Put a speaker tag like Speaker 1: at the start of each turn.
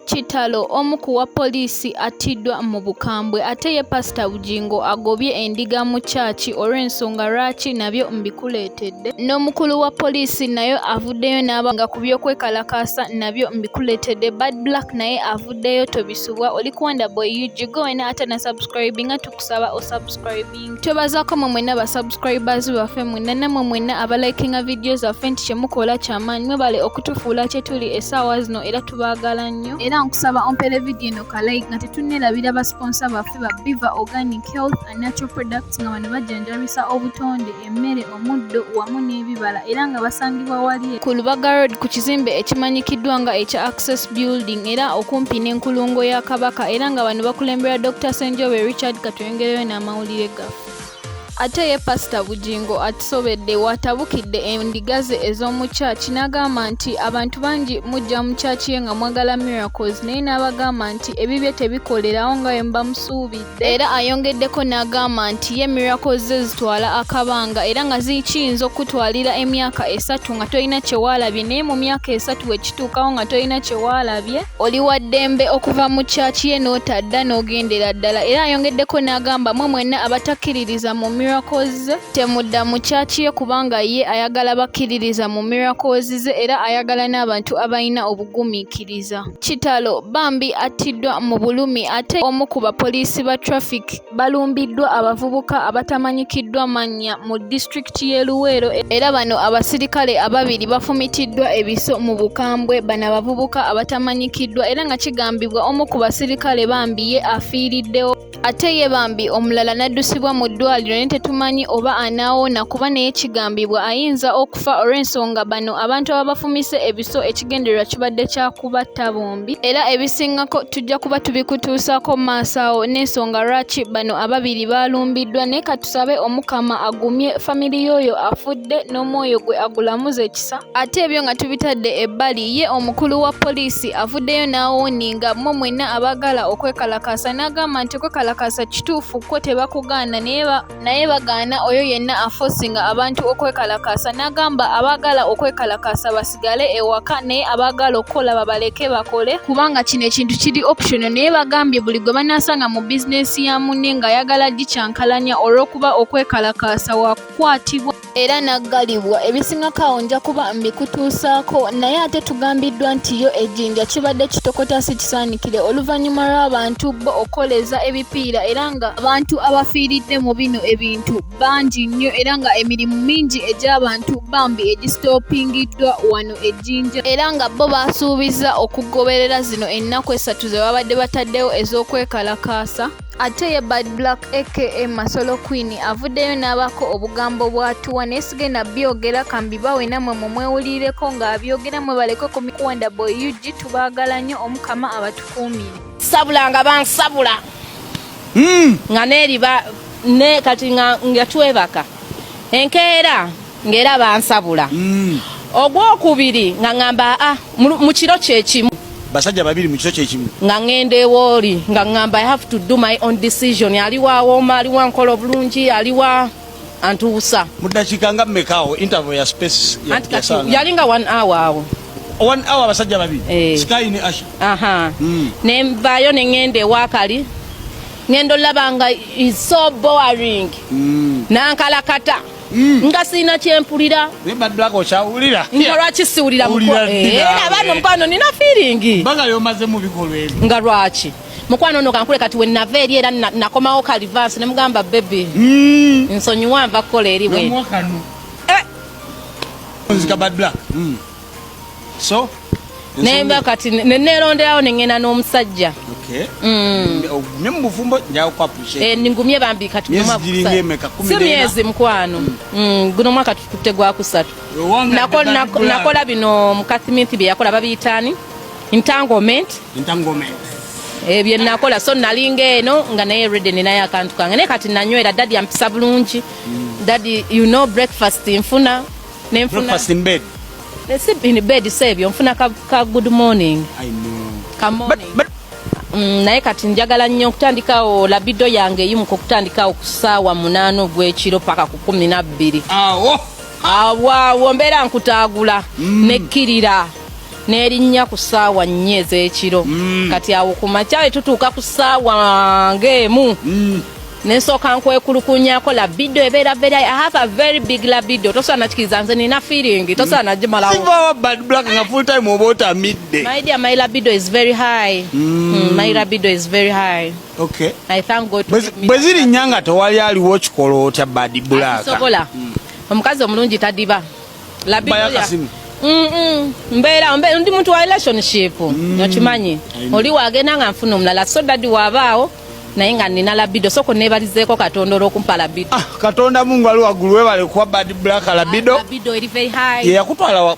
Speaker 1: Kitalo omu ku wa poliisi attiddwa mu bukambwe ate ye Pr Bugingo agobye endiga mu kyaki olw'ensonga lwaki nabyo mbikuleetedde. N'omukulu wa poliisi nayo avuddeyo n'abanga ku by'okwekalakasa nabyo mbikuleetedde. Badblack naye avuddeyo tobisubwa. Oli kuwanda boy UG go wena ate na subscribinga tukusaba o subscribing. Twebazaako mwe mwenna ba subscribers baffe mwenna namwe mwenna abalikinga videos zaffe nti kyemukola kyamaanyi mwebale okutufuula kye tuli essaawa zino era tubaagala nnyo. Era nkusaba ompere video eno ka like nga tetunnelabira ba sponsor baffe ba Biva Organic Health and Natural Products nga bano bajjanjabisa obutonde, emmere, omuddo wamu n'ebibala era nga basangibwa wali ku Lubaga Road ku kizimbe ekimanyikiddwa nga ekya Access Building era okumpi n'enkulungo ya Kabaka era nga bano bakulembera Dr. Senjobe Richard katwengereyo n'amawulire gaffe. Ate ye Pr Bugingo atusobedde watabukidde endiga ze ez'omu kyaki n'agamba nti abantu bangi mujja mu kyaki ye nga mwagala miracles naye n'abagamba nti ebibye tebikolerawo nga bwe bamusuubidde era ayongeddeko n'agamba nti ye miracles ze zitwala akabanga era nga zikiyinza okutwalira emyaka 3 nga tolina kye waalabye naye mu myaka 3 wekituukawo nga tolina kye waalabye oli wa ddembe okuva mu kyaki ye n'otadda n'ogendera ddala era ayongeddeko n'agamba mwe mwenna abatakkiririza mu miracles temudda mu kyaki ye kubanga ye ayagala bakkiririza mu miracles ze era ayagala n'abantu abalina obugumiikiriza. Kitalo bambi attiddwa mu bulumi ate omu ku bapoliisi ba traffic balumbiddwa abavubuka abatamanyikiddwa mannya mu disitulikiti y'e Luweero era bano abasirikale ababiri bafumitiddwa ebiso mu bukambwe bano abavubuka abatamanyikiddwa era nga kigambibwa omu ku basirikale bambi ye afiiriddewo ate ye bambi omulala n'addusibwa mu ddwaliro naye tetumanyi oba anaawona kuba naye kigambibwa ayinza okufa olw'ensonga bano abantu ababafumise ebiso ekigendererwa kibadde kyakubatta bombi era ebisingako tujja kuba tubikutuusaako maaso awo n'ensonga lwaki bano ababiri baalumbiddwa naye katusabe Omukama agumye famiri y'oyo afudde n'omwoyo gwe agulamuze ekisa. Ate ebyo nga tubitadde ebbali ye omukulu wa poliisi avuddeyo n'awooninga mmwe mwenna abagala okwekalakasa n'agamba nti okwekalakasa kituufu kwo tebakugaana naye bagaana oyo yenna afosinga abantu okwekalakasa n'agamba abagala okwekalakasa basigale ewaka naye abagala okukola babaleke bakole kubanga kino ekintu kiri optional naye bagambye buli gwe banaasanga mu bizinesi ya munne ng'ayagala gikyankalanya olw'okuba okwekalakasa wakukwatibwa era naggalibwa. Ebisingako awo nja kuba mbikutuusaako naye ate tugambiddwa nti yo ejjinja kibadde kitokota si kisaanikire oluvannyuma lw'abantu bo okoleza ebipiira era nga abantu abafiiridde mu bino ebintu bangi nnyo era nga emirimu mingi egy'abantu bambi egisitoopingiddwa wano ejjinja era nga bo baasuubiza okugoberera zino ennaku 3 ze babadde bataddewo ez'okwekalakaasa. Ate ye badblack aka Masolo Queen avuddeyo n'abako obugambo bw'atuwa naye sigenda byogera kambibawe namwe mumwewulireko ng'abyogera mwe baleke ku Kuwanda boy UG tubaagala nnyo Omukama abatukuumire.
Speaker 2: Sabula nga bansabula nga neeriba ne kati nga twebaka enkeera ng'era bansabula ogwokubiri nga ngamba mu kiro kyekimu
Speaker 3: basajja babiri mu kiro kyekimu
Speaker 2: nga ngende ewooli nga ngamba I have to do my own decision aliwa awooma aliwa nkola obulungi aliwa antuusa
Speaker 3: mu ddakiika nga mmekaawo interval ya space
Speaker 2: yalinga 1 hour awo
Speaker 3: 1 hour abasajja babiri Sky ne Asha
Speaker 2: nenvaayo ne ngende ewaakali ngendo labanga is so boring nankalakata nga sina kyempulira
Speaker 3: ne badblack okyawulira
Speaker 2: nga lwaki siwulira abaana omukwano nina feeling
Speaker 3: banga yomaze mu bikolwa ebyo
Speaker 2: nga lwaki mukwano ono kankule kati we nava eri era nakomawo kalivance ne mugamba baby nsonyiwa nva kukola eri bwe
Speaker 3: nzika badblack so
Speaker 2: nemba kati neneronderawo nengenda n'omusajja
Speaker 3: nemufumbo njawo kwa appreciate
Speaker 2: ningumye bambi kati si myezi mukwano guno mwaka tukutte gwa 3 nakola bino mukathimenti bye yakola babiyitani entanglement ebyo nakola so nalinga eno nga naye ready ninaye akantu kange naye kati nanywera daddy ampisa bulungi daddy you know breakfast nfuna
Speaker 3: breakfast in bed
Speaker 2: in bed sebyo nfuna ka good morning
Speaker 3: I know
Speaker 2: ka morning naye kati njagala nnyo okutandikawo labido yange eyimuka okutandikawo ku ssaawa 8 gw'ekiro paka ku 12 awo mbeera nkutaagula nekkirira n'erinnya ku ssaawa 4 ez'ekiro. Kati awo ku makya tutuuka ku ssaawa ng'emu. Nensooka nkwekulukunyako labido ebeera very. I have a very big labido. Tosaana kikiriza nze nina feeling. Tosaana gimalawo.
Speaker 3: Siva bad black nga full time oba midday.
Speaker 2: My dear, my libido is very high. My libido is very high.
Speaker 3: Okay.
Speaker 2: I thank God.
Speaker 3: Bwe ziri nnyanga tewali aliwo kikolo otya bad black.
Speaker 2: Sobola. Omukazi omulungi tadiba. Labido ya. Mbeera ndi muntu wa relationship. Nokimanyi. Oli wagenda nga nfuna omulala so dadi waabaawo. Naye nga nina labido soko nebalizeeko Katonda olw'okumpa labido.
Speaker 3: Katonda Mungu ali waggulu webale kuwa bad black labido.
Speaker 2: Labido eri very high.
Speaker 3: Yakutwala